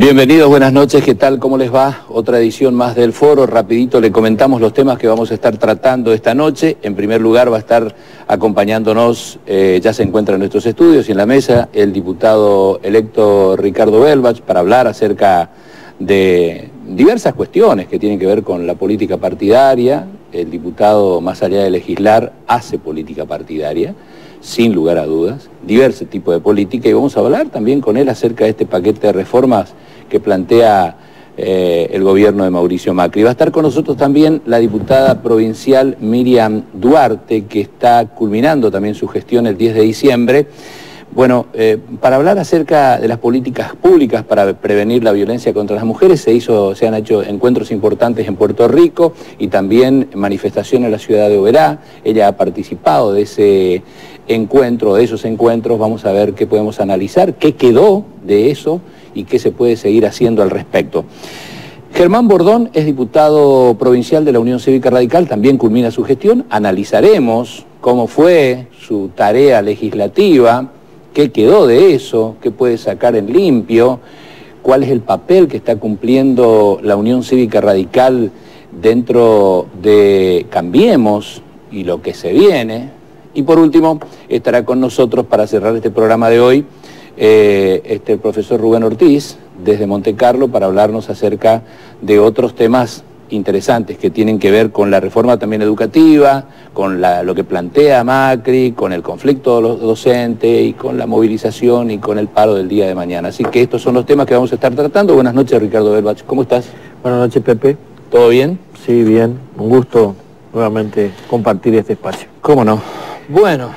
Bienvenidos, buenas noches, ¿qué tal? ¿Cómo les va? Otra edición más del foro. Rapidito le comentamos los temas que vamos a estar tratando esta noche. En primer lugar va a estar acompañándonos, ya se encuentra en nuestros estudios y en la mesa, el diputado electo Ricardo Belbach para hablar acerca de diversas cuestiones que tienen que ver con la política partidaria. El diputado, más allá de legislar, hace política partidaria, sin lugar a dudas, diversos tipos de política, y vamos a hablar también con él acerca de este paquete de reformas que plantea el gobierno de Mauricio Macri. Va a estar con nosotros también la diputada provincial Miriam Duarte, que está culminando también su gestión el 10 de diciembre. Bueno, para hablar acerca de las políticas públicas para prevenir la violencia contra las mujeres, se han hecho encuentros importantes en Puerto Rico y también manifestaciones en la ciudad de Oberá. Ella ha participado de ese encuentro, de esos encuentros. Vamos a ver qué podemos analizar, qué quedó de eso y qué se puede seguir haciendo al respecto. Germán Bordón es diputado provincial de la Unión Cívica Radical, también culmina su gestión. Analizaremos cómo fue su tarea legislativa, qué quedó de eso, qué puede sacar en limpio, cuál es el papel que está cumpliendo la Unión Cívica Radical dentro de Cambiemos y lo que se viene. Y por último, estará con nosotros para cerrar este programa de hoy el profesor Rubén Ortiz, desde Montecarlo, para hablarnos acerca de otros temas interesantes que tienen que ver con la reforma también educativa, con lo que plantea Macri, con el conflicto de los docentes y con la movilización y con el paro del día de mañana. Así que estos son los temas que vamos a estar tratando. Buenas noches, Ricardo Belbach. ¿Cómo estás? Buenas noches, Pepe. ¿Todo bien? Sí, bien. Un gusto nuevamente compartir este espacio. ¿Cómo no? Bueno,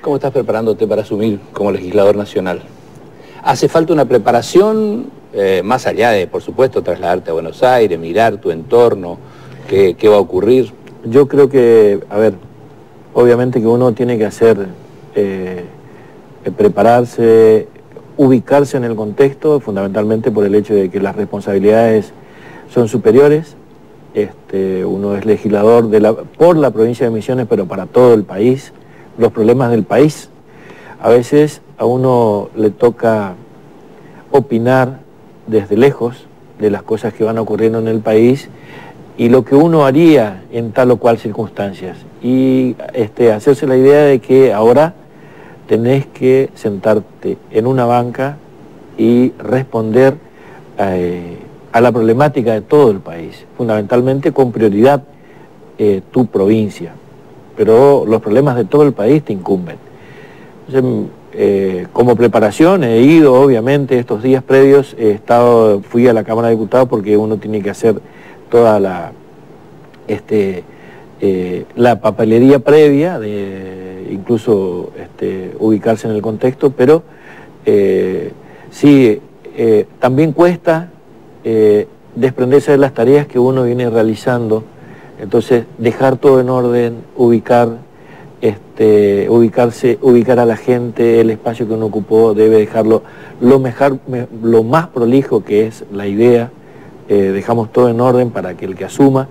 ¿cómo estás preparándote para asumir como legislador nacional? ¿Hace falta una preparación, más allá de, por supuesto, trasladarte a Buenos Aires, mirar tu entorno, qué va a ocurrir? Yo creo que, a ver, obviamente que uno tiene que hacer, prepararse, ubicarse en el contexto, fundamentalmente por el hecho de que las responsabilidades son superiores. Uno es legislador por la provincia de Misiones, pero para todo el país, los problemas del país. A veces a uno le toca opinar desde lejos de las cosas que van ocurriendo en el país y lo que uno haría en tal o cual circunstancias. Y hacerse la idea de que ahora tenés que sentarte en una banca y responder a la problemática de todo el país, fundamentalmente con prioridad tu provincia, pero los problemas de todo el país te incumben. Entonces, como preparación he ido, obviamente, estos días previos fui a la Cámara de Diputados porque uno tiene que hacer toda la papelería previa, incluso ubicarse en el contexto, pero sí, también cuesta desprenderse de las tareas que uno viene realizando. Entonces, dejar todo en orden, ubicar a la gente, el espacio que uno ocupó, debe dejarlo lo más prolijo que es la idea. Dejamos todo en orden para que el que asuma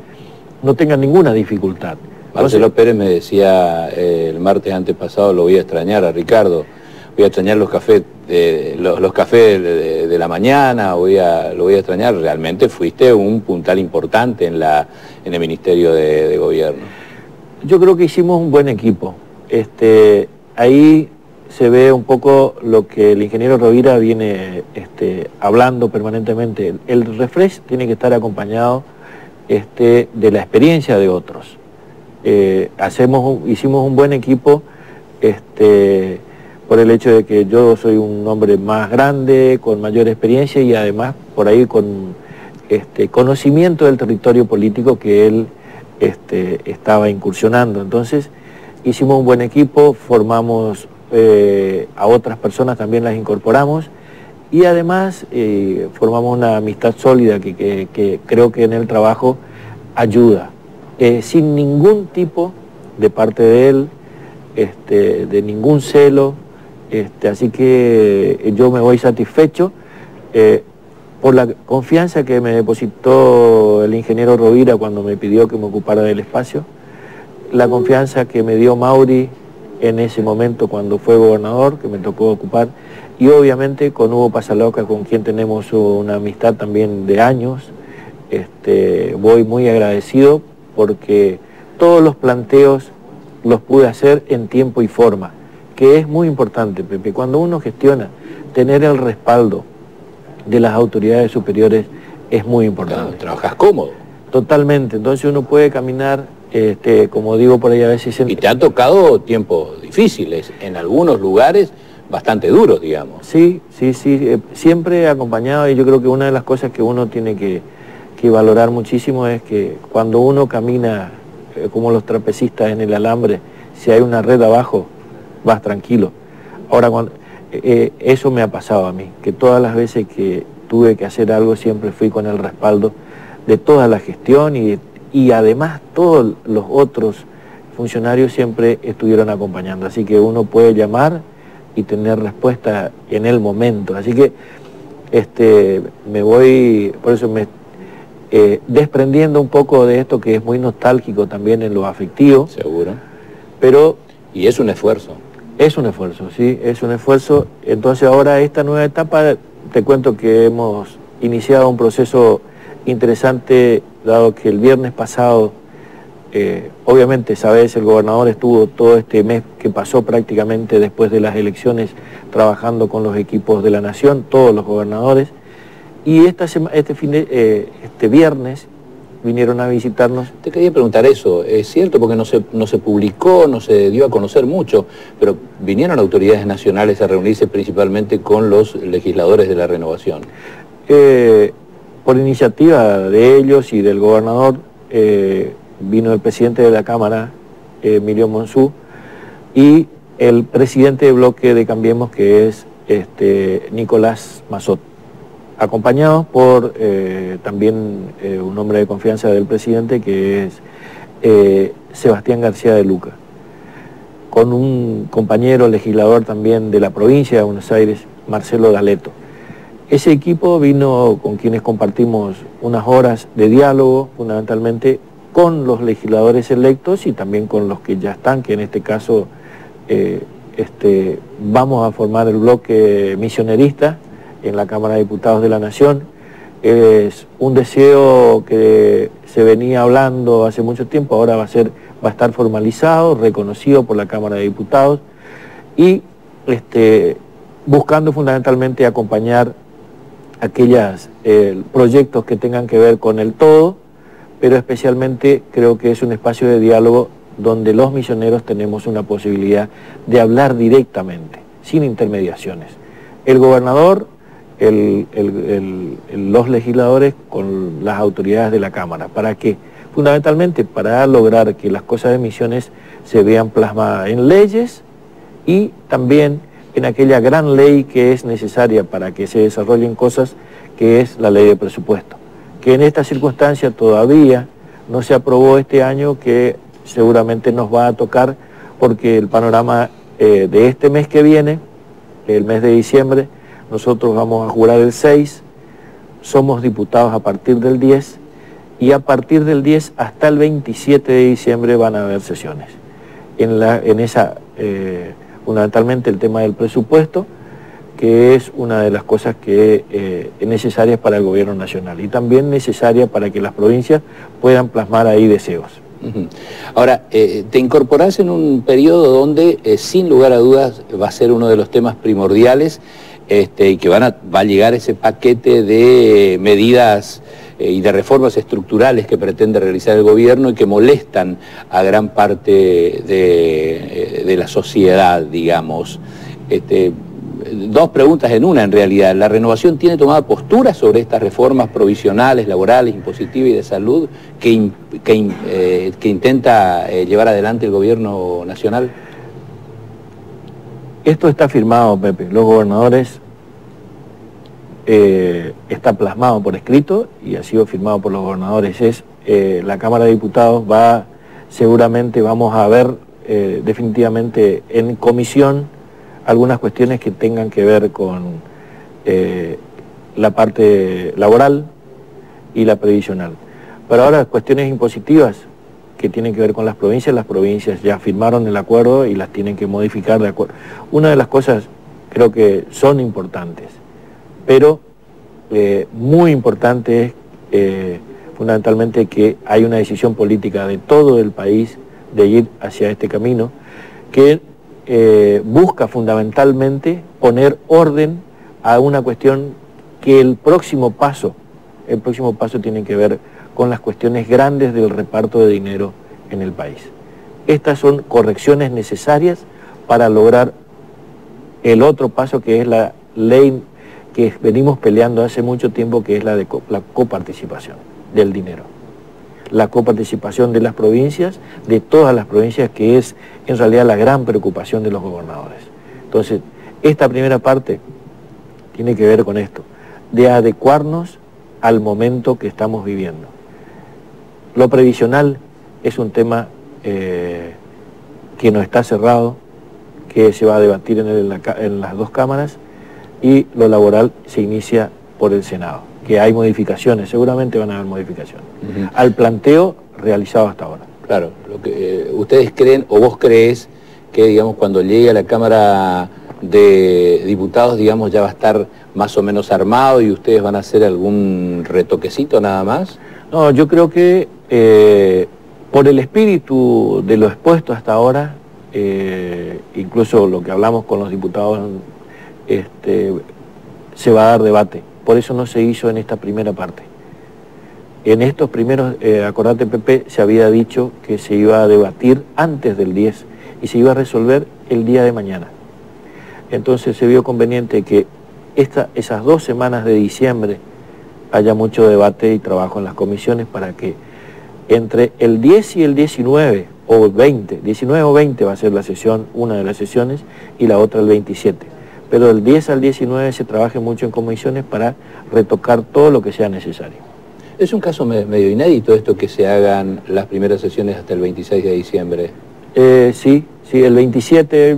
no tenga ninguna dificultad. Marcelo Pérez me decía el martes antepasado, lo voy a extrañar a Ricardo, voy a extrañar los cafés de la mañana, lo voy a extrañar. Realmente fuiste un puntal importante en el Ministerio de Gobierno. Yo creo que hicimos un buen equipo. Ahí se ve un poco lo que el ingeniero Rovira viene hablando permanentemente. El refresh tiene que estar acompañado de la experiencia de otros. Hicimos un buen equipo por el hecho de que yo soy un hombre más grande, con mayor experiencia y además por ahí con conocimiento del territorio político que él estaba incursionando. Entonces hicimos un buen equipo, formamos a otras personas, también las incorporamos y además formamos una amistad sólida que creo que en el trabajo ayuda, sin ningún tipo de parte de él, de ningún celo, así que yo me voy satisfecho por la confianza que me depositó el ingeniero Rovira cuando me pidió que me ocupara del espacio, la confianza que me dio Mauri en ese momento cuando fue gobernador, que me tocó ocupar, y obviamente con Hugo Pasaloca, con quien tenemos una amistad también de años. Voy muy agradecido porque todos los planteos los pude hacer en tiempo y forma, que es muy importante, Pepe. Cuando uno gestiona, tener el respaldo de las autoridades superiores es muy importante. Claro, trabajas cómodo. Totalmente, entonces uno puede caminar, como digo por ahí a veces... Y te han tocado tiempos difíciles, en algunos lugares bastante duros, digamos. Sí, siempre acompañado, y yo creo que una de las cosas que uno tiene que valorar muchísimo es que cuando uno camina como los trapecistas en el alambre, si hay una red abajo, vas tranquilo. Ahora, eso me ha pasado a mí, que todas las veces que tuve que hacer algo siempre fui con el respaldo de toda la gestión y además todos los otros funcionarios siempre estuvieron acompañando. Así que uno puede llamar y tener respuesta en el momento. Así que me voy, por eso desprendiendo un poco de esto que es muy nostálgico también en lo afectivo. Seguro. Pero... Y es un esfuerzo. Es un esfuerzo, sí, es un esfuerzo. Entonces ahora esta nueva etapa, te cuento que hemos iniciado un proceso interesante, dado que el viernes pasado, obviamente, sabes, el gobernador estuvo todo este mes que pasó prácticamente después de las elecciones trabajando con los equipos de la Nación, todos los gobernadores, y este viernes vinieron a visitarnos. Te quería preguntar eso, es cierto porque no se publicó, no se dio a conocer mucho, pero vinieron autoridades nacionales a reunirse principalmente con los legisladores de la renovación. Por iniciativa de ellos y del gobernador, vino el presidente de la Cámara, Emilio Monzú, y el presidente de bloque de Cambiemos, que es Nicolás Massot, acompañados por también un hombre de confianza del presidente, que es Sebastián García de Luca, con un compañero legislador también de la provincia de Buenos Aires, Marcelo D'Aleto. Ese equipo vino con quienes compartimos unas horas de diálogo, fundamentalmente con los legisladores electos y también con los que ya están, que en este caso vamos a formar el bloque misionerista en la Cámara de Diputados de la Nación. Es un deseo que se venía hablando hace mucho tiempo, ahora va a estar formalizado, reconocido por la Cámara de Diputados y buscando fundamentalmente acompañar aquellos proyectos que tengan que ver con el todo, pero especialmente creo que es un espacio de diálogo donde los misioneros tenemos una posibilidad de hablar directamente, sin intermediaciones. El gobernador, los legisladores con las autoridades de la Cámara. ¿Para qué? Fundamentalmente para lograr que las cosas de misiones se vean plasmadas en leyes y también en aquella gran ley que es necesaria para que se desarrollen cosas, que es la ley de presupuesto, que en esta circunstancia todavía no se aprobó este año, que seguramente nos va a tocar porque el panorama de este mes que viene, el mes de diciembre, nosotros vamos a jurar el 6, somos diputados a partir del 10 y a partir del 10 hasta el 27 de diciembre van a haber sesiones. Fundamentalmente el tema del presupuesto, que es una de las cosas que es necesaria para el gobierno nacional y también necesaria para que las provincias puedan plasmar ahí deseos. Ahora, te incorporás en un periodo donde, sin lugar a dudas, va a ser uno de los temas primordiales y que va a llegar ese paquete de medidas y de reformas estructurales que pretende realizar el gobierno y que molestan a gran parte de la sociedad, digamos. Dos preguntas en una, en realidad. ¿La renovación tiene tomada postura sobre estas reformas provisionales, laborales, impositivas y de salud que intenta llevar adelante el gobierno nacional? Esto está firmado, Pepe. Los gobernadores, está plasmado por escrito y ha sido firmado por los gobernadores. La Cámara de Diputados seguramente vamos a ver definitivamente en comisión algunas cuestiones que tengan que ver con la parte laboral y la previsional. Pero ahora cuestiones impositivas que tienen que ver con las provincias ya firmaron el acuerdo y las tienen que modificar de acuerdo. Una de las cosas creo que son importantes, pero muy importante es fundamentalmente que hay una decisión política de todo el país de ir hacia este camino que busca fundamentalmente poner orden a una cuestión que el próximo paso tiene que ver con las cuestiones grandes del reparto de dinero en el país. Estas son correcciones necesarias para lograr el otro paso, que es la ley que venimos peleando hace mucho tiempo, que es la de la coparticipación del dinero. La coparticipación de las provincias, de todas las provincias, que es en realidad la gran preocupación de los gobernadores. Entonces, esta primera parte tiene que ver con esto, de adecuarnos al momento que estamos viviendo. Lo previsional es un tema que no está cerrado, que se va a debatir en las dos cámaras, y lo laboral se inicia por el Senado, que hay modificaciones, seguramente van a haber modificaciones, al planteo realizado hasta ahora. Claro, lo que ustedes creen, o vos crees, que digamos cuando llegue a la Cámara de Diputados, digamos, ya va a estar más o menos armado y ustedes van a hacer algún retoquecito nada más. No, yo creo que por el espíritu de lo expuesto hasta ahora, incluso lo que hablamos con los diputados, se va a dar debate. Por eso no se hizo en esta primera parte. En estos primeros, acordate Pepe, se había dicho que se iba a debatir antes del 10 y se iba a resolver el día de mañana. Entonces se vio conveniente que esas 2 semanas de diciembre haya mucho debate y trabajo en las comisiones para que entre el 10 y el 19 o 20, 19 o 20 va a ser la sesión, una de las sesiones, y la otra el 27. Pero del 10 al 19 se trabaje mucho en comisiones para retocar todo lo que sea necesario. Es un caso medio inédito esto, que se hagan las primeras sesiones hasta el 26 de diciembre. Sí, el 27,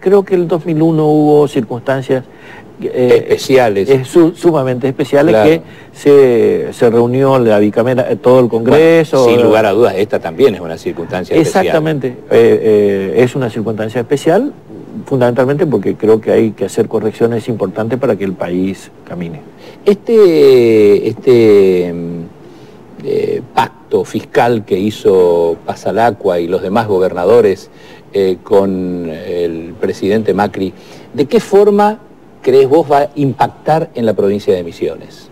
creo que el 2001 hubo circunstancias especiales. Sumamente especiales, claro, que se reunió la bicamera, todo el Congreso. Bueno, sin lugar a dudas, esta también es una circunstancia especial. Exactamente, es una circunstancia especial, fundamentalmente porque creo que hay que hacer correcciones importantes para que el país camine. Pacto fiscal que hizo Pasalacqua y los demás gobernadores con el presidente Macri, ¿de qué forma crees vos va a impactar en la provincia de Misiones?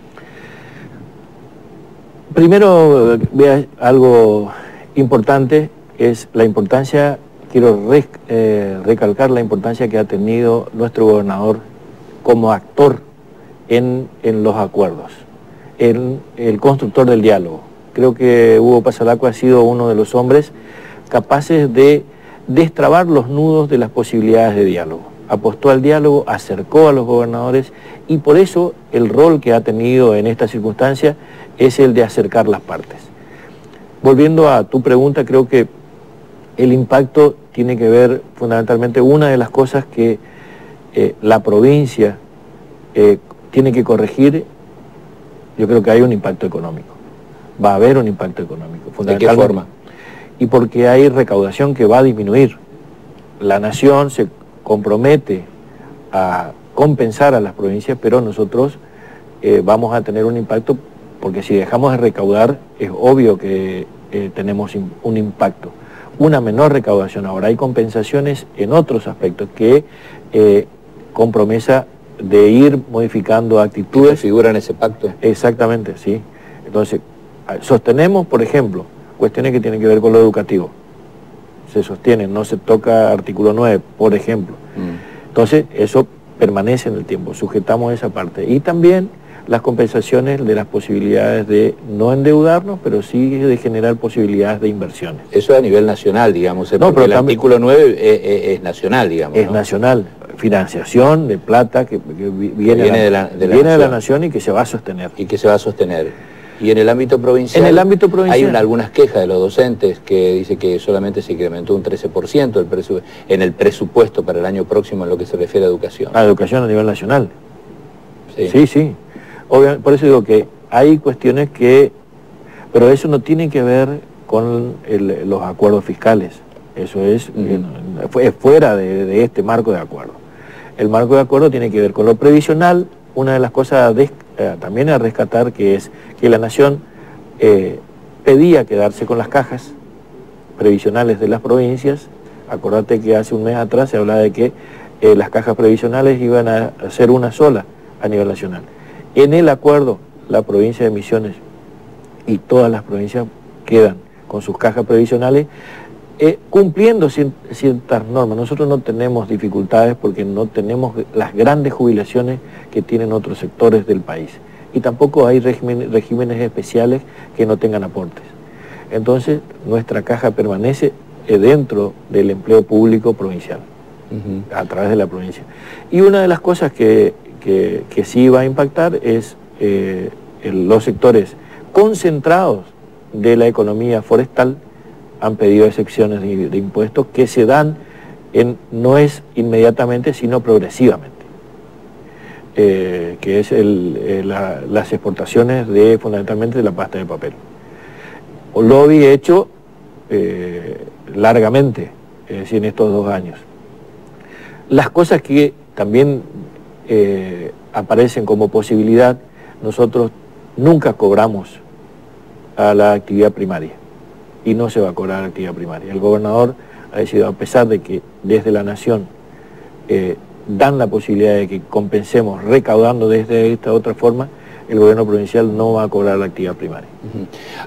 Primero, vea, algo importante es la importancia, quiero recalcar la importancia que ha tenido nuestro gobernador como actor en los acuerdos, el constructor del diálogo. Creo que Hugo Pasalacqua ha sido uno de los hombres capaces de destrabar los nudos de las posibilidades de diálogo. Apostó al diálogo, acercó a los gobernadores, y por eso el rol que ha tenido en esta circunstancia es el de acercar las partes. Volviendo a tu pregunta, creo que el impacto tiene que ver fundamentalmente, una de las cosas que la provincia tiene que corregir. Yo creo que hay un impacto económico. Va a haber un impacto económico, fundamentalmente. ¿De qué forma? Y porque hay recaudación que va a disminuir. La nación se compromete a compensar a las provincias, pero nosotros vamos a tener un impacto, porque si dejamos de recaudar, es obvio que tenemos un impacto. Una menor recaudación. Ahora hay compensaciones en otros aspectos que con promesa de ir modificando actitudes. ¿Que figura en ese pacto? Exactamente, sí. Entonces, sostenemos, por ejemplo, cuestiones que tienen que ver con lo educativo. Se sostienen, no se toca artículo 9, por ejemplo. Entonces, eso permanece en el tiempo, sujetamos esa parte. Y también las compensaciones de las posibilidades de no endeudarnos, pero sí de generar posibilidades de inversiones. Eso a nivel nacional, digamos, no, porque pero el artículo 9 es nacional, digamos. Es, ¿no?, nacional, financiación de plata que viene de la nación y que se va a sostener. Y que se va a sostener. Y en el ámbito provincial, hay algunas quejas de los docentes que dice que solamente se incrementó un 13% en el presupuesto para el año próximo en lo que se refiere a educación. A educación a nivel nacional. Sí. Sí. Obviamente, por eso digo que hay cuestiones que... Pero eso no tiene que ver con los acuerdos fiscales. Eso es fuera de este marco de acuerdo. El marco de acuerdo tiene que ver con lo previsional. Una de las cosas también a rescatar que es que la Nación pedía quedarse con las cajas previsionales de las provincias. Acordate que hace un mes atrás se hablaba de que las cajas previsionales iban a ser una sola a nivel nacional. En el acuerdo, la provincia de Misiones y todas las provincias quedan con sus cajas previsionales, cumpliendo ciertas normas. Nosotros no tenemos dificultades porque no tenemos las grandes jubilaciones que tienen otros sectores del país. Y tampoco hay regímenes especiales que no tengan aportes. Entonces, nuestra caja permanece dentro del empleo público provincial, a través de la provincia. Y una de las cosas que sí va a impactar es los sectores concentrados de la economía forestal han pedido excepciones de impuestos que se dan, no es inmediatamente, sino progresivamente, que es las exportaciones fundamentalmente de la pasta de papel. Un lobby hecho largamente, es decir, en estos 2 años. Las cosas que también aparecen como posibilidad, nosotros nunca cobramos a la actividad primaria y no se va a cobrar a la actividad primaria. El gobernador ha decidido, a pesar de que desde la Nación dan la posibilidad de que compensemos recaudando desde esta otra forma, el gobierno provincial no va a cobrar la actividad primaria.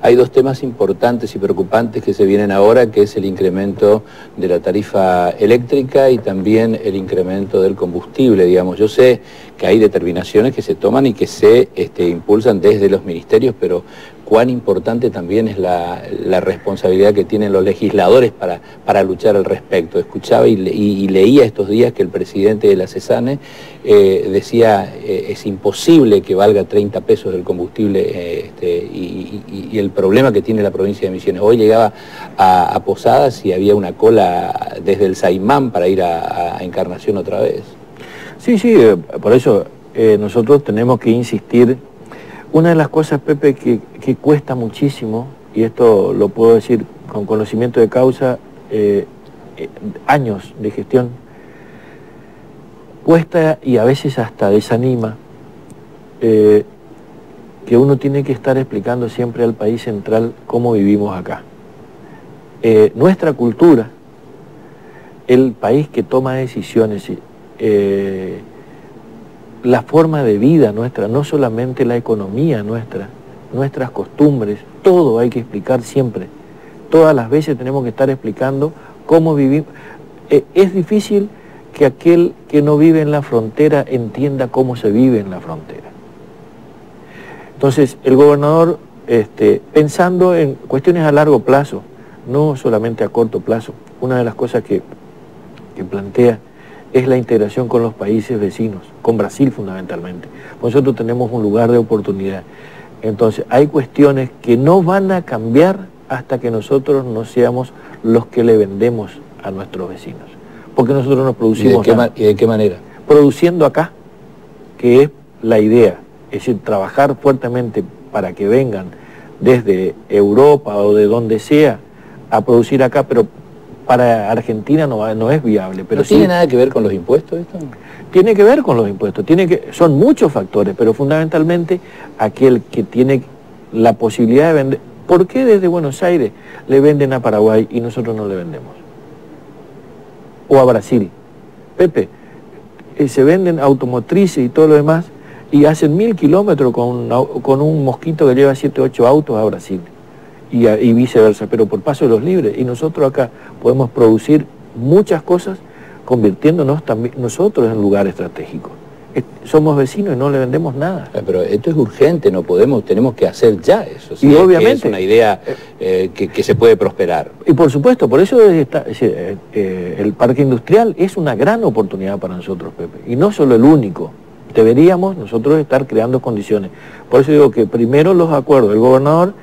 Hay 2 temas importantes y preocupantes que se vienen ahora, que es el incremento de la tarifa eléctrica y también el incremento del combustible, digamos. Yo sé que hay determinaciones que se toman y que se impulsan desde los ministerios, pero cuán importante también es la responsabilidad que tienen los legisladores para luchar al respecto. Escuchaba y leía estos días que el presidente de la CESANE decía es imposible que valga 30 pesos el combustible y el problema que tiene la provincia de Misiones. Hoy llegaba a Posadas y había una cola desde el Saimán para ir a Encarnación otra vez. Sí, por eso nosotros tenemos que insistir. Una de las cosas, Pepe, que cuesta muchísimo, y esto lo puedo decir con conocimiento de causa, años de gestión, cuesta y a veces hasta desanima, que uno tiene que estar explicando siempre al país central cómo vivimos acá. Nuestra cultura, el país que toma decisiones, la forma de vida nuestra, no solamente la economía nuestra, nuestras costumbres, todo hay que explicar siempre. Todas las veces tenemos que estar explicando cómo vivimos. Es difícil que aquel que no vive en la frontera entienda cómo se vive en la frontera. Entonces, el gobernador, pensando en cuestiones a largo plazo, no solamente a corto plazo, una de las cosas que plantea es la integración con los países vecinos, con Brasil fundamentalmente. Nosotros tenemos un lugar de oportunidad. Entonces, hay cuestiones que no van a cambiar hasta que nosotros no seamos los que le vendemos a nuestros vecinos. Porque nosotros nos producimos... ¿Y de qué manera? Produciendo acá, que es la idea. Es decir, trabajar fuertemente para que vengan desde Europa o de donde sea a producir acá, pero para Argentina no es viable. Pero ¿No tiene nada que ver con los impuestos esto? Tiene que ver con los impuestos, son muchos factores, pero fundamentalmente aquel que tiene la posibilidad de vender. ¿Por qué desde Buenos Aires le venden a Paraguay y nosotros no le vendemos? O a Brasil. Pepe, se venden automotrices y todo lo demás y hacen 1000 kilómetros con un mosquito que lleva 7 o 8 autos a Brasil. Y viceversa, pero por paso de los libres. Y nosotros acá podemos producir muchas cosas convirtiéndonos también nosotros en lugar estratégico. Somos vecinos y no le vendemos nada. Pero esto es urgente, no podemos, tenemos que hacer ya eso. Y obviamente es una idea que se puede prosperar. Y por supuesto, por eso el parque industrial es una gran oportunidad para nosotros, Pepe. Y no solo el único. Deberíamos nosotros estar creando condiciones. Por eso digo que primero los acuerdos. El gobernador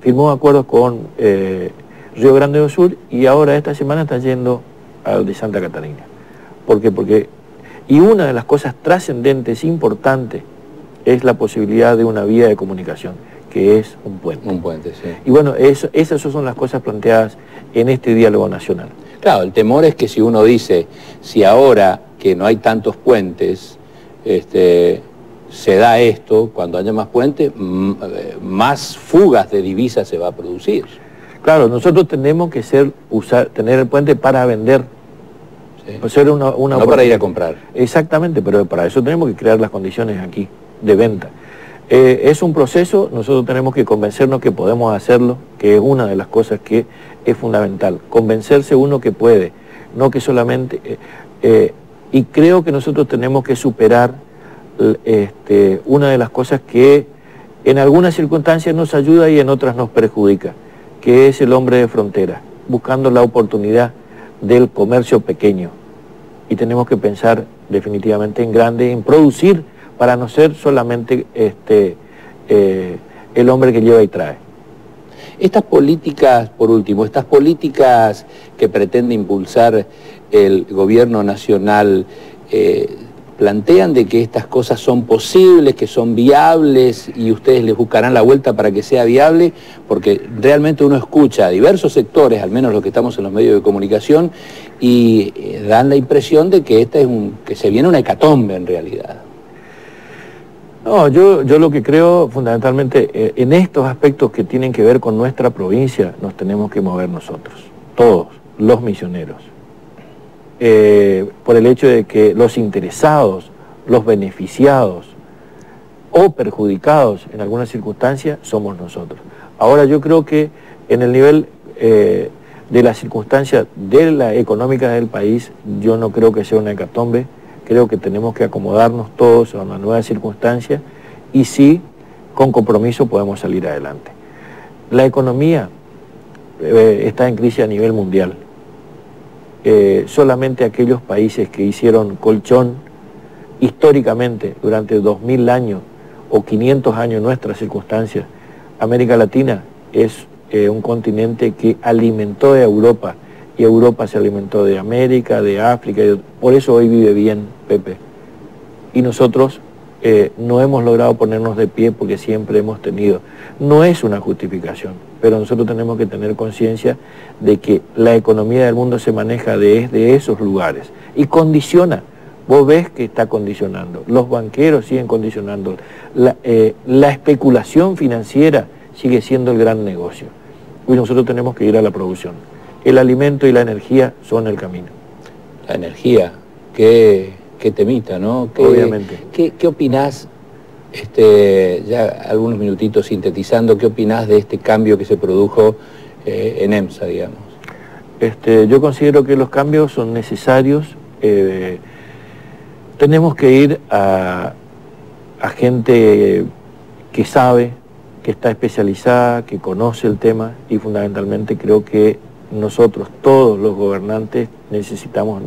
firmó acuerdos con Río Grande do Sul y ahora esta semana está yendo al de Santa Catarina. ¿Por qué? Y una de las cosas trascendentes, importantes, es la posibilidad de una vía de comunicación, que es un puente. Un puente, sí. Y bueno, esas son las cosas planteadas en este diálogo nacional. Claro, el temor es que si uno dice, si ahora que no hay tantos puentes, se da esto, cuando haya más puentes, más fugas de divisas se va a producir. Claro, nosotros tenemos que tener el puente para vender. Sí. Pues ser no para ir a comprar. Exactamente, pero para eso tenemos que crear las condiciones aquí de venta. Es un proceso, nosotros tenemos que convencernos que podemos hacerlo, que es una de las cosas que es fundamental. Convencerse uno que puede, no que solamente... y creo que nosotros tenemos que superar una de las cosas que en algunas circunstancias nos ayuda y en otras nos perjudica, que es el hombre de frontera, buscando la oportunidad del comercio pequeño. Y tenemos que pensar definitivamente en grande, en producir, para no ser solamente el hombre que lleva y trae. Estas políticas, por último, estas políticas que pretende impulsar el gobierno nacional, plantean de que estas cosas son posibles, que son viables, y ustedes les buscarán la vuelta para que sea viable, porque realmente uno escucha a diversos sectores, al menos los que estamos en los medios de comunicación, y dan la impresión de que que se viene una hecatombe en realidad. No, yo lo que creo fundamentalmente, en estos aspectos que tienen que ver con nuestra provincia, nos tenemos que mover nosotros, todos, los misioneros. Por el hecho de que los interesados, los beneficiados o perjudicados en alguna circunstancia somos nosotros. Ahora yo creo que en el nivel de las circunstancias económicas del país, yo no creo que sea una hecatombe. Creo que tenemos que acomodarnos todos a una nueva circunstancia y sí, con compromiso podemos salir adelante. La economía está en crisis a nivel mundial. Solamente aquellos países que hicieron colchón históricamente durante 2000 años o 500 años nuestras circunstancias, América Latina es un continente que alimentó a Europa, y Europa se alimentó de América, de África, por eso hoy vive bien, Pepe. Y nosotros no hemos logrado ponernos de pie porque siempre hemos tenido. No es una justificación, pero nosotros tenemos que tener conciencia de que la economía del mundo se maneja desde esos lugares y condiciona. Vos ves que está condicionando, los banqueros siguen condicionando, la especulación financiera sigue siendo el gran negocio. Y nosotros tenemos que ir a la producción. El alimento y la energía son el camino. La energía, qué temita, ¿no? Obviamente. ¿Qué opinás, ya algunos minutitos sintetizando, qué opinás de este cambio que se produjo en EMSA, digamos? Yo considero que los cambios son necesarios. Tenemos que ir a gente que sabe, que está especializada, que conoce el tema, y fundamentalmente creo que nosotros, todos los gobernantes, necesitamos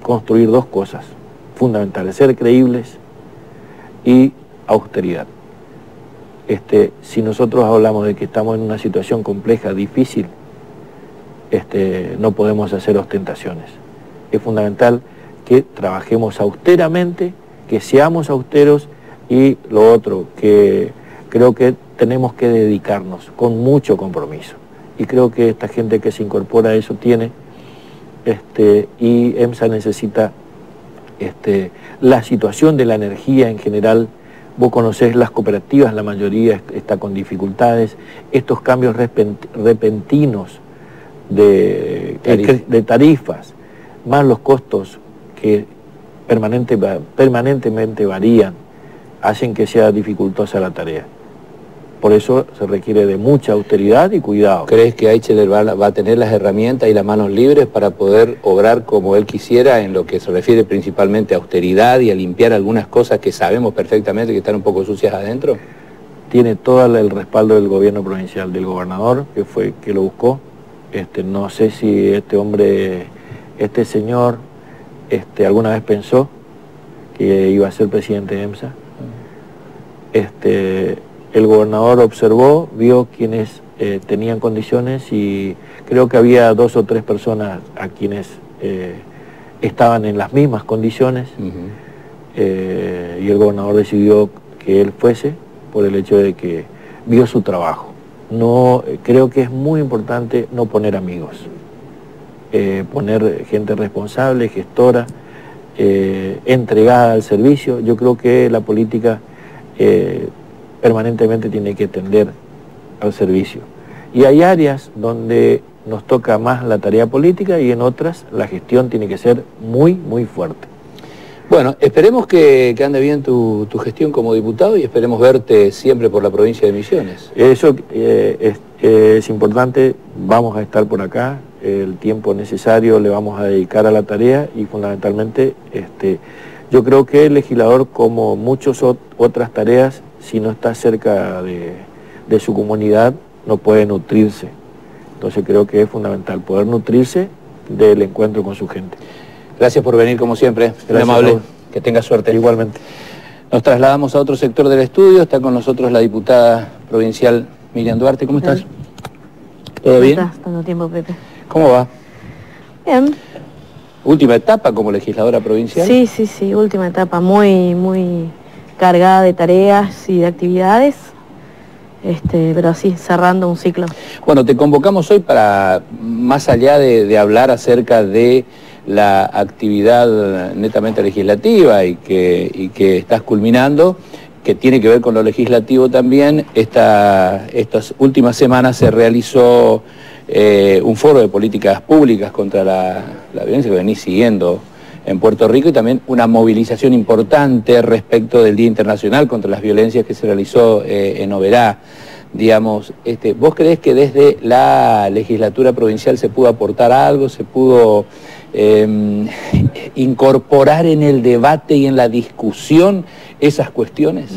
construir dos cosas fundamentales: ser creíbles y austeridad. Si nosotros hablamos de que estamos en una situación compleja, difícil, no podemos hacer ostentaciones. Es fundamental que trabajemos austeramente, que seamos austeros, y lo otro, que creo que tenemos que dedicarnos con mucho compromiso. Y creo que esta gente que se incorpora a eso tiene, y EMSA necesita la situación de la energía en general. Vos conocés las cooperativas, la mayoría está con dificultades. Estos cambios repentinos de tarifas, más los costos que permanentemente varían, hacen que sea dificultosa la tarea. Por eso se requiere de mucha austeridad y cuidado. ¿Crees que Aicheler va a tener las herramientas y las manos libres para poder obrar como él quisiera en lo que se refiere principalmente a austeridad y a limpiar algunas cosas que sabemos perfectamente que están un poco sucias adentro? Tiene todo el respaldo del gobierno provincial, del gobernador, que fue que lo buscó. No sé si este señor, alguna vez pensó que iba a ser presidente de EMSA. El gobernador observó, vio quienes tenían condiciones, y creo que había 2 o 3 personas a quienes estaban en las mismas condiciones, y el gobernador decidió que él fuese por el hecho de que vio su trabajo. No, creo que es muy importante no poner amigos. poner gente responsable, gestora, entregada al servicio. Yo creo que la política permanentemente tiene que tender al servicio. Y hay áreas donde nos toca más la tarea política y en otras la gestión tiene que ser muy, muy fuerte. Bueno, esperemos que ande bien tu gestión como diputado y esperemos verte siempre por la provincia de Misiones. Eso es importante, vamos a estar por acá, el tiempo necesario le vamos a dedicar a la tarea y fundamentalmente yo creo que el legislador, como muchas otras tareas, si no está cerca de su comunidad, no puede nutrirse. Entonces creo que es fundamental poder nutrirse del encuentro con su gente. Gracias por venir como siempre, muy amable, que tenga suerte. Igualmente. Nos trasladamos a otro sector del estudio, está con nosotros la diputada provincial Miriam Duarte. ¿Cómo estás? ¿Todo bien? ¿Cómo estás? Tanto tiempo, Pepe. ¿Cómo va? Bien. ¿Última etapa como legisladora provincial? Sí, última etapa, muy cargada de tareas y de actividades, pero así, cerrando un ciclo. Bueno, te convocamos hoy para, más allá de hablar acerca de la actividad netamente legislativa y que estás culminando, que tiene que ver con lo legislativo también, estas últimas semanas se realizó un foro de políticas públicas contra la violencia que venís siguiendo en Puerto Rico y también una movilización importante respecto del Día Internacional contra las Violencias que se realizó en Oberá. Digamos, ¿vos creés que desde la legislatura provincial se pudo aportar algo, se pudo incorporar en el debate y en la discusión esas cuestiones?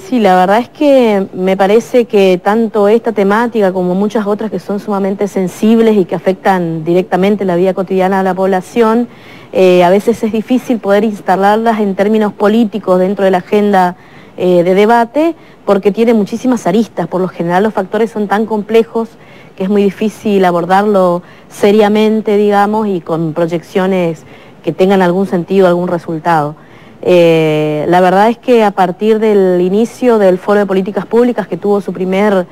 Sí, la verdad es que me parece que tanto esta temática como muchas otras que son sumamente sensibles y que afectan directamente la vida cotidiana de la población, a veces es difícil poder instalarlas en términos políticos dentro de la agenda de debate, porque tiene muchísimas aristas. Por lo general los factores son tan complejos que es muy difícil abordarlo seriamente, digamos, y con proyecciones que tengan algún sentido, algún resultado. La verdad es que a partir del inicio del Foro de Políticas Públicas, que tuvo su primer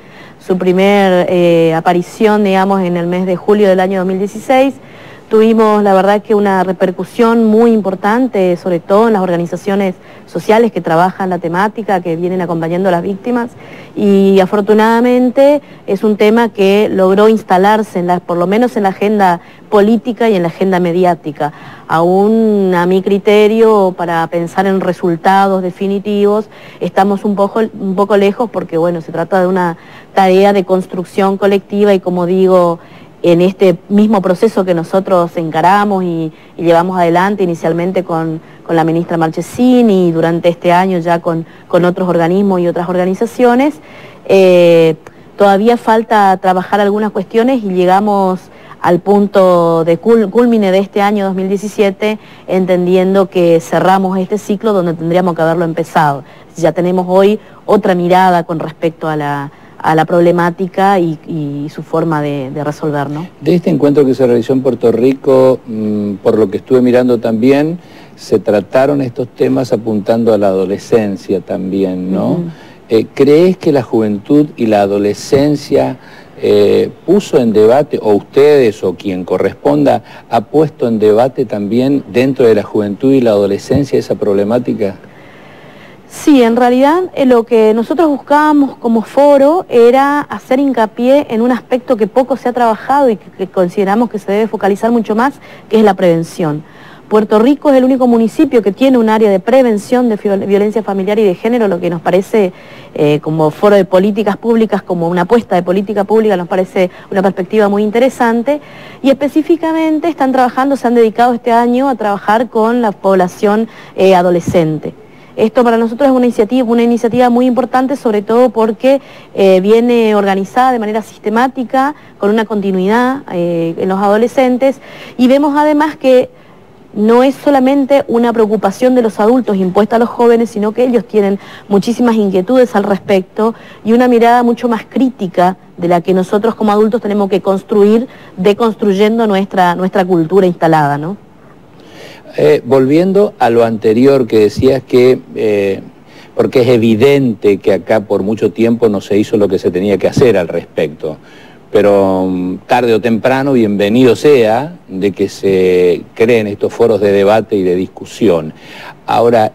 aparición, digamos, en el mes de julio del año 2016, tuvimos, la verdad, que una repercusión muy importante, sobre todo en las organizaciones sociales que trabajan la temática, que vienen acompañando a las víctimas, y afortunadamente es un tema que logró instalarse, por lo menos en la agenda política y en la agenda mediática. Aún a mi criterio, para pensar en resultados definitivos, estamos un poco lejos porque, bueno, se trata de una tarea de construcción colectiva y, como digo, en este mismo proceso que nosotros encaramos y llevamos adelante inicialmente con la ministra Marchesini y durante este año ya con otros organismos y otras organizaciones, todavía falta trabajar algunas cuestiones y llegamos al punto de culmine de este año 2017, entendiendo que cerramos este ciclo donde tendríamos que haberlo empezado. Ya tenemos hoy otra mirada con respecto a la problemática y su forma de resolver, ¿no? De este encuentro que se realizó en Puerto Rico, por lo que estuve mirando también, se trataron estos temas apuntando a la adolescencia también, ¿no? ¿Crees que la juventud y la adolescencia puso en debate, o ustedes o quien corresponda, ha puesto en debate también dentro de la juventud y la adolescencia esa problemática? Sí, en realidad lo que nosotros buscábamos como foro era hacer hincapié en un aspecto que poco se ha trabajado y que consideramos que se debe focalizar mucho más, que es la prevención. Puerto Rico es el único municipio que tiene un área de prevención de violencia familiar y de género, lo que nos parece como foro de políticas públicas, como una apuesta de política pública, nos parece una perspectiva muy interesante, y específicamente se han dedicado este año a trabajar con la población adolescente. Esto para nosotros es una iniciativa muy importante, sobre todo porque viene organizada de manera sistemática, con una continuidad en los adolescentes, y vemos además que no es solamente una preocupación de los adultos impuesta a los jóvenes, sino que ellos tienen muchísimas inquietudes al respecto y una mirada mucho más crítica de la que nosotros como adultos tenemos que construir, deconstruyendo nuestra cultura instalada, ¿no? Volviendo a lo anterior que decías que, porque es evidente que acá por mucho tiempo no se hizo lo que se tenía que hacer al respecto. pero tarde o temprano bienvenido sea de que se creen estos foros de debate y de discusión. Ahora,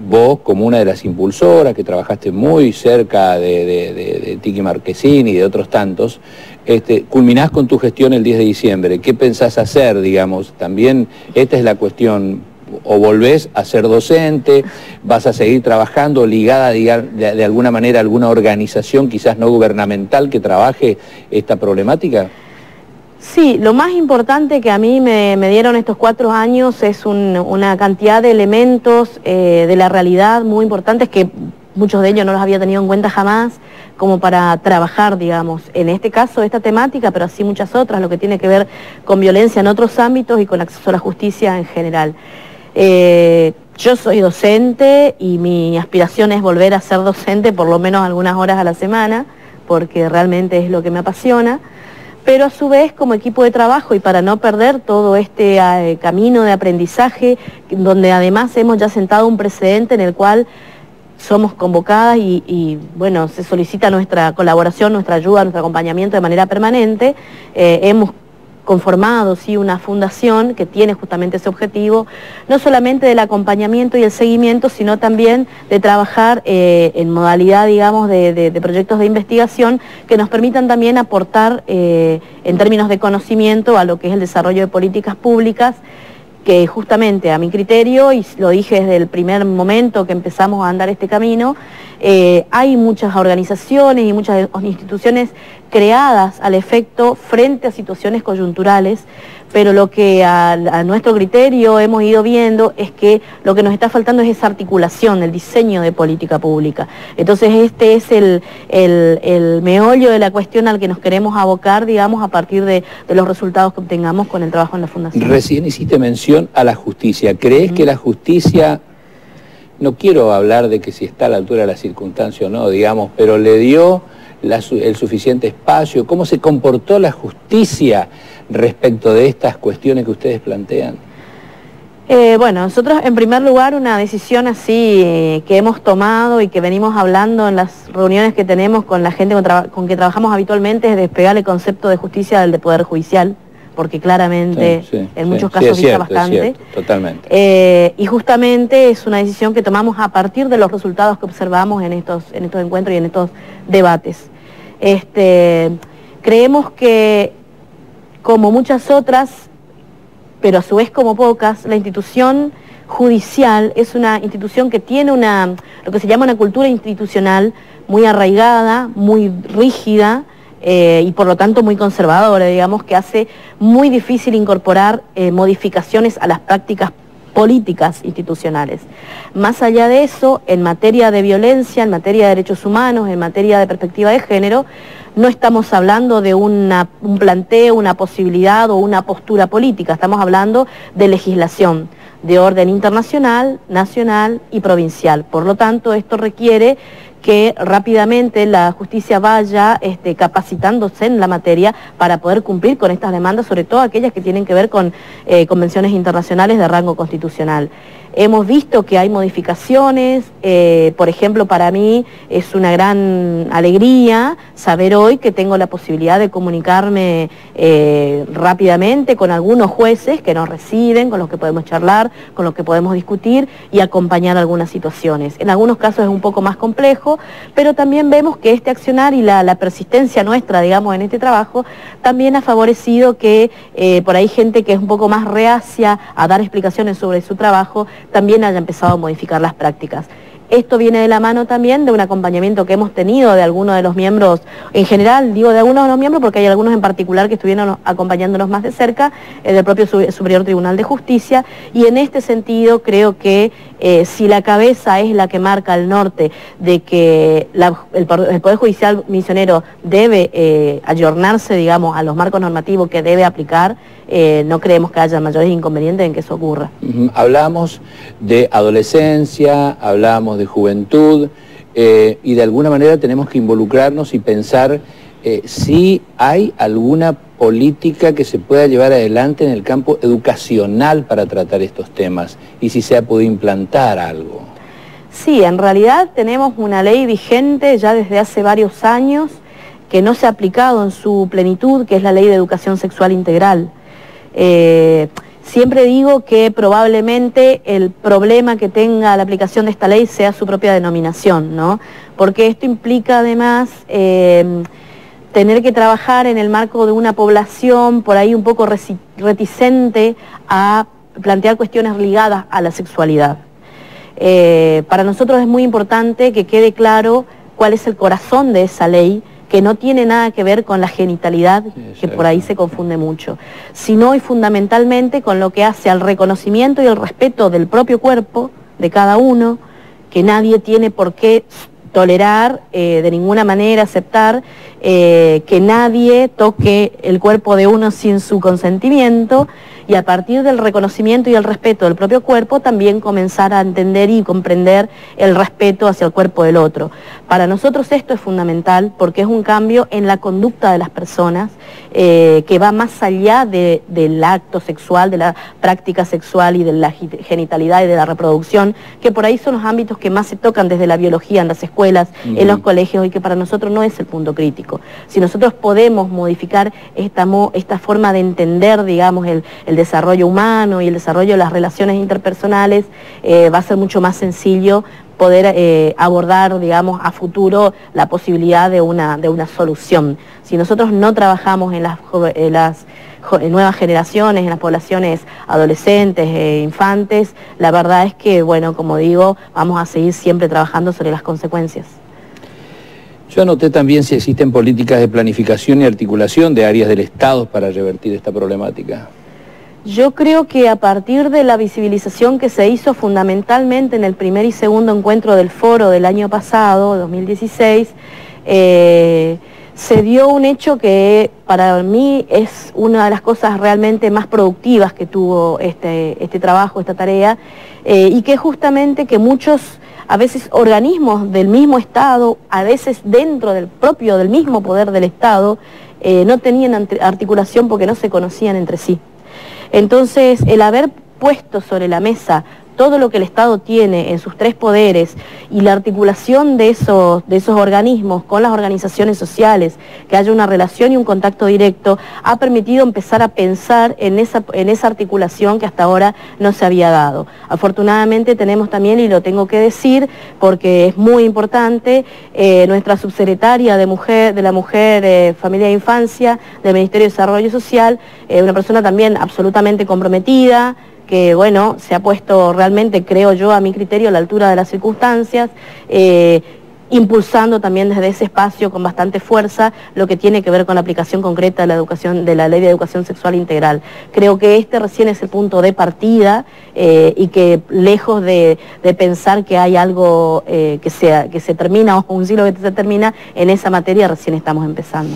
vos como una de las impulsoras, que trabajaste muy cerca de Tiki Marquesini y de otros tantos, culminás con tu gestión el 10 de diciembre. ¿Qué pensás hacer, digamos? También esta es la cuestión. ¿O volvés a ser docente? ¿Vas a seguir trabajando ligada de alguna manera a alguna organización quizás no gubernamental que trabaje esta problemática? Sí, lo más importante que a mí me dieron estos 4 años es una cantidad de elementos de la realidad muy importantes que muchos de ellos no los había tenido en cuenta jamás, como para trabajar, digamos, en este caso esta temática, pero así muchas otras, lo que tiene que ver con violencia en otros ámbitos y con acceso a la justicia en general. Yo soy docente y mi aspiración es volver a ser docente por lo menos algunas horas a la semana, porque realmente es lo que me apasiona, pero a su vez como equipo de trabajo y para no perder todo este camino de aprendizaje, donde además hemos ya sentado un precedente en el cual somos convocadas y bueno, se solicita nuestra colaboración, nuestra ayuda, nuestro acompañamiento de manera permanente. Hemos conformado, sí, una fundación que tiene justamente ese objetivo, no solamente del acompañamiento y el seguimiento, sino también de trabajar en modalidad, digamos, de proyectos de investigación que nos permitan también aportar en términos de conocimiento a lo que es el desarrollo de políticas públicas, que justamente a mi criterio, y lo dije desde el primer momento que empezamos a andar este camino, hay muchas organizaciones y muchas instituciones creadas al efecto frente a situaciones coyunturales, pero lo que a nuestro criterio hemos ido viendo es que lo que nos está faltando es esa articulación, el diseño de política pública. Entonces este es el meollo de la cuestión al que nos queremos abocar, digamos, a partir de los resultados que obtengamos con el trabajo en la Fundación. Recién hiciste mención a la justicia. ¿Crees que la justicia, no quiero hablar de que si está a la altura de la circunstancia o no, digamos, pero le dio el suficiente espacio? ¿Cómo se comportó la justicia respecto de estas cuestiones que ustedes plantean? Bueno, nosotros en primer lugar una decisión así que hemos tomado y que venimos hablando en las reuniones que tenemos con la gente con que trabajamos habitualmente es despegar el concepto de justicia del de poder judicial, porque claramente en muchos casos dista bastante. Es cierto, totalmente. Y justamente es una decisión que tomamos a partir de los resultados que observamos en estos encuentros y en estos debates. Creemos que, como muchas otras, pero a su vez como pocas, la institución judicial es una institución que tiene lo que se llama una cultura institucional muy arraigada, muy rígida, y por lo tanto muy conservadora, digamos, que hace muy difícil incorporar modificaciones a las prácticas políticas institucionales. Más allá de eso, en materia de violencia, en materia de derechos humanos, en materia de perspectiva de género, no estamos hablando de un planteo, una posibilidad o una postura política, estamos hablando de legislación de orden internacional, nacional y provincial. Por lo tanto, esto requiere que rápidamente la justicia vaya capacitándose en la materia para poder cumplir con estas demandas, sobre todo aquellas que tienen que ver con convenciones internacionales de rango constitucional. Hemos visto que hay modificaciones, por ejemplo, para mí es una gran alegría saber hoy que tengo la posibilidad de comunicarme rápidamente con algunos jueces que nos reciben, con los que podemos charlar, con los que podemos discutir y acompañar algunas situaciones. En algunos casos es un poco más complejo, pero también vemos que este accionar y la persistencia nuestra, digamos, en este trabajo, también ha favorecido que por ahí gente que es un poco más reacia a dar explicaciones sobre su trabajo, también haya empezado a modificar las prácticas. Esto viene de la mano también de un acompañamiento que hemos tenido de algunos de los miembros, en general digo de algunos de los miembros porque hay algunos en particular que estuvieron acompañándonos más de cerca, del propio Superior Tribunal de Justicia, y en este sentido creo que si la cabeza es la que marca el norte de que el Poder Judicial misionero debe ayornarse, digamos, a los marcos normativos que debe aplicar, no creemos que haya mayores inconvenientes en que eso ocurra. Hablamos de adolescencia, hablamos de juventud, y de alguna manera tenemos que involucrarnos y pensar si hay alguna política que se pueda llevar adelante en el campo educacional para tratar estos temas y si se ha podido implantar algo. Sí, en realidad tenemos una ley vigente ya desde hace varios años que no se ha aplicado en su plenitud, que es la Ley de Educación Sexual Integral. Siempre digo que probablemente el problema que tenga la aplicación de esta ley sea su propia denominación, ¿no? Porque esto implica además tener que trabajar en el marco de una población por ahí un poco reticente a plantear cuestiones ligadas a la sexualidad. Para nosotros es muy importante que quede claro cuál es el corazón de esa ley, que no tiene nada que ver con la genitalidad, que por ahí se confunde mucho, sino y fundamentalmente con lo que hace al reconocimiento y el respeto del propio cuerpo de cada uno, que nadie tiene por qué tolerar, de ninguna manera aceptar que nadie toque el cuerpo de uno sin su consentimiento, y a partir del reconocimiento y el respeto del propio cuerpo también comenzar a entender y comprender el respeto hacia el cuerpo del otro. Para nosotros esto es fundamental porque es un cambio en la conducta de las personas que va más allá del acto sexual, de la práctica sexual y de la genitalidad y de la reproducción, que por ahí son los ámbitos que más se tocan desde la biología en las escuelas, en los colegios, y que para nosotros no es el punto crítico. Si nosotros podemos modificar esta forma de entender, digamos, el desarrollo humano y el desarrollo de las relaciones interpersonales, va a ser mucho más sencillo poder abordar, digamos, a futuro la posibilidad de una solución. Si nosotros no trabajamos en las nuevas generaciones, en las poblaciones adolescentes e infantes, la verdad es que, bueno, como digo, vamos a seguir siempre trabajando sobre las consecuencias. Yo anoté también si existen políticas de planificación y articulación de áreas del Estado para revertir esta problemática. Yo creo que a partir de la visibilización que se hizo fundamentalmente en el primer y segundo encuentro del foro del año pasado, 2016, se dio un hecho que para mí es una de las cosas realmente más productivas que tuvo este trabajo, esta tarea, y que justamente que muchos, a veces organismos del mismo Estado, a veces dentro del mismo poder del Estado, no tenían articulación porque no se conocían entre sí. Entonces, el haber puesto sobre la mesa todo lo que el Estado tiene en sus tres poderes y la articulación de esos organismos con las organizaciones sociales, que haya una relación y un contacto directo, ha permitido empezar a pensar en esa articulación que hasta ahora no se había dado. Afortunadamente tenemos también, y lo tengo que decir porque es muy importante, nuestra subsecretaria de la Mujer, Familia e Infancia del Ministerio de Desarrollo Social, una persona también absolutamente comprometida, que bueno, se ha puesto realmente, creo yo, a mi criterio, a la altura de las circunstancias, impulsando también desde ese espacio con bastante fuerza lo que tiene que ver con la aplicación concreta de la Ley de Educación Sexual Integral. Creo que recién es el punto de partida y que lejos de pensar que hay algo que se termina o un siglo que se termina, en esa materia recién estamos empezando.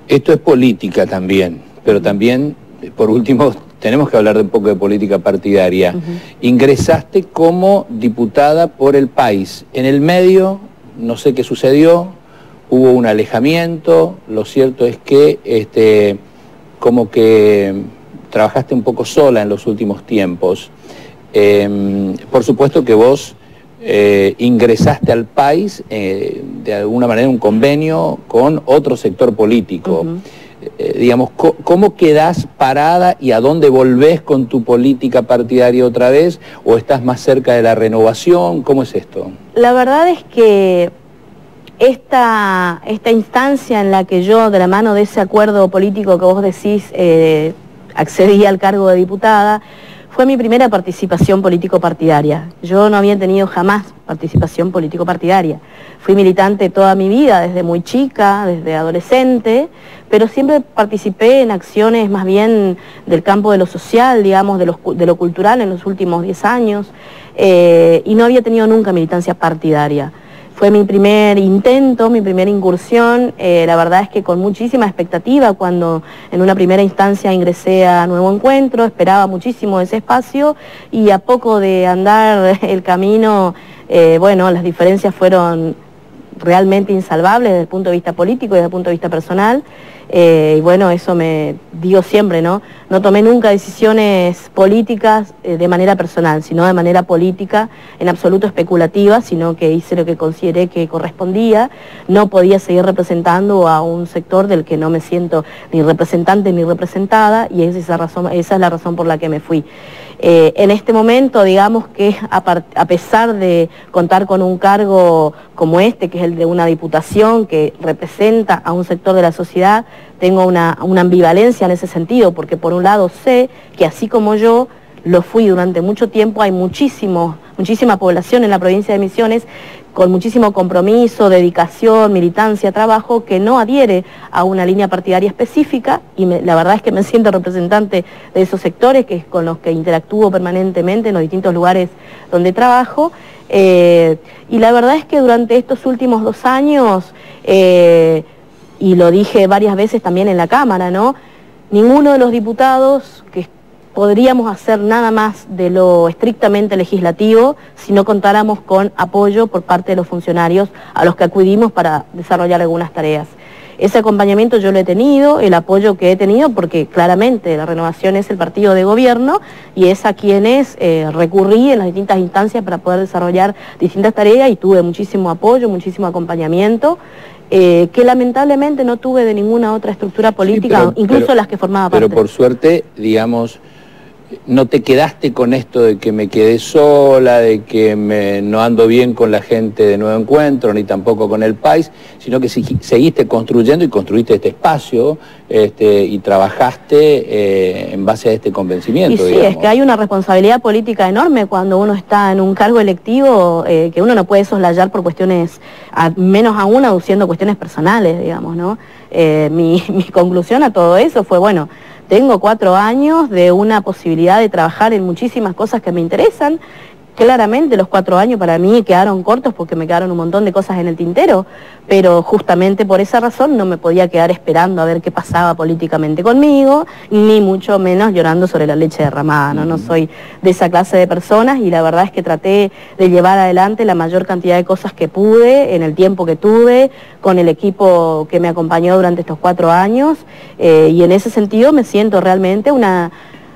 Esto es política también, pero también, por último, tenemos que hablar de un poco de política partidaria. Ingresaste como diputada por el país. En el medio, no sé qué sucedió, hubo un alejamiento. Lo cierto es que como que trabajaste un poco sola en los últimos tiempos. Por supuesto que vos ingresaste al país de alguna manera en un convenio con otro sector político. Digamos, ¿cómo quedás parada y a dónde volvés con tu política partidaria otra vez? ¿O estás más cerca de la renovación? ¿Cómo es esto? La verdad es que esta instancia en la que yo, de la mano de ese acuerdo político que vos decís, accedí al cargo de diputada, fue mi primera participación político-partidaria. Yo no había tenido jamás participación político-partidaria. Fui militante toda mi vida, desde muy chica, desde adolescente, pero siempre participé en acciones más bien del campo de lo social, digamos, de lo cultural en los últimos 10 años, y no había tenido nunca militancia partidaria. Fue mi primer intento, mi primera incursión, la verdad es que con muchísima expectativa cuando en una primera instancia ingresé a Nuevo Encuentro, esperaba muchísimo ese espacio y a poco de andar el camino, bueno, las diferencias fueron realmente insalvables desde el punto de vista político y desde el punto de vista personal. Y bueno, eso me digo siempre, ¿no? No tomé nunca decisiones políticas de manera personal, sino de manera política, en absoluto especulativa, sino que hice lo que consideré que correspondía. No podía seguir representando a un sector del que no me siento ni representante ni representada, y esa es la razón por la que me fui. En este momento, digamos que a pesar de contar con un cargo como este, que es el de una diputación que representa a un sector de la sociedad, tengo una ambivalencia en ese sentido, porque por un lado sé que así como yo lo fui durante mucho tiempo, hay muchísima población en la provincia de Misiones con muchísimo compromiso, dedicación, militancia, trabajo, que no adhiere a una línea partidaria específica, y la verdad es que me siento representante de esos sectores con los que interactúo permanentemente en los distintos lugares donde trabajo, y la verdad es que durante estos últimos 2 años, y lo dije varias veces también en la Cámara, ¿no? Ninguno de los diputados que podríamos hacer nada más de lo estrictamente legislativo si no contáramos con apoyo por parte de los funcionarios a los que acudimos para desarrollar algunas tareas. Ese acompañamiento yo lo he tenido, el apoyo que he tenido, porque claramente la Renovación es el partido de gobierno y es a quienes recurrí en las distintas instancias para poder desarrollar distintas tareas, y tuve muchísimo apoyo, muchísimo acompañamiento, que lamentablemente no tuve de ninguna otra estructura política, sí, incluso las que formaba parte. Pero por suerte, digamos, no te quedaste con esto de que me quedé sola, de que no ando bien con la gente de Nuevo Encuentro, ni tampoco con el país, sino que seguiste construyendo y construiste este espacio y trabajaste en base a este convencimiento. Y sí, digamos. Es que hay una responsabilidad política enorme cuando uno está en un cargo electivo, que uno no puede soslayar por cuestiones, menos aún aduciendo cuestiones personales, digamos, ¿no? Mi conclusión a todo eso fue, bueno, tengo 4 años de una posibilidad de trabajar en muchísimas cosas que me interesan. Claramente los 4 años para mí quedaron cortos porque me quedaron un montón de cosas en el tintero, pero justamente por esa razón no me podía quedar esperando a ver qué pasaba políticamente conmigo, ni mucho menos llorando sobre la leche derramada, ¿no? No soy de esa clase de personas, y la verdad es que traté de llevar adelante la mayor cantidad de cosas que pude en el tiempo que tuve, con el equipo que me acompañó durante estos 4 años, y en ese sentido me siento realmente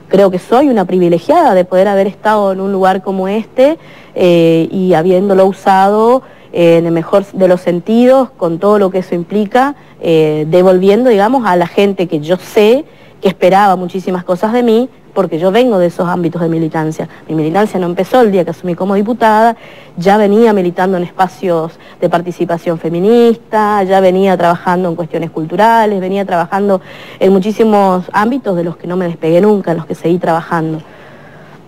creo que soy una privilegiada de poder haber estado en un lugar como este, y habiéndolo usado en el mejor de los sentidos, con todo lo que eso implica, devolviendo, digamos, a la gente que yo sé que esperaba muchísimas cosas de mí, porque yo vengo de esos ámbitos de militancia. Mi militancia no empezó el día que asumí como diputada, ya venía militando en espacios de participación feminista, ya venía trabajando en cuestiones culturales, venía trabajando en muchísimos ámbitos de los que no me despegué nunca, en los que seguí trabajando.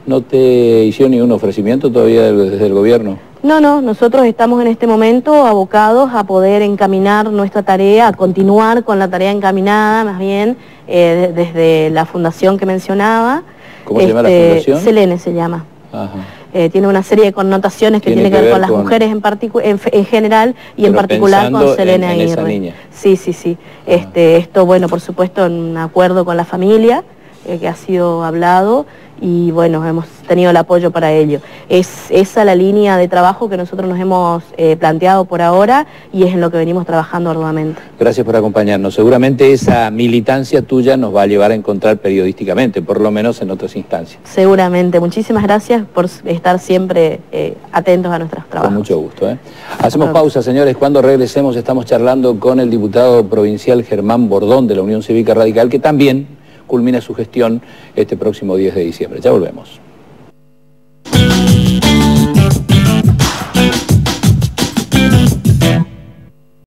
¿No te hicieron ningún ofrecimiento todavía desde el gobierno? No, nosotros estamos en este momento abocados a poder encaminar nuestra tarea, a continuar con la tarea encaminada, más bien, desde la fundación que mencionaba. ¿Cómo se llama la fundación? Selene se llama. Ajá. Tiene una serie de connotaciones que tiene que ver con las mujeres en general, y en particular con Selene Aguirre. Esa niña. Sí. Esto, bueno, por supuesto, en un acuerdo con la familia, que ha sido hablado, y bueno, hemos tenido el apoyo para ello. Es esa la línea de trabajo que nosotros nos hemos planteado por ahora, y es en lo que venimos trabajando arduamente. Gracias por acompañarnos. Seguramente esa militancia tuya nos va a llevar a encontrar periodísticamente, por lo menos en otras instancias. Seguramente. Muchísimas gracias por estar siempre atentos a nuestros trabajos. Con mucho gusto. Hacemos pausa, señores. Cuando regresemos estamos charlando con el diputado provincial Germán Bordón de la Unión Cívica Radical, que también culmina su gestión este próximo 10 de diciembre. Ya volvemos.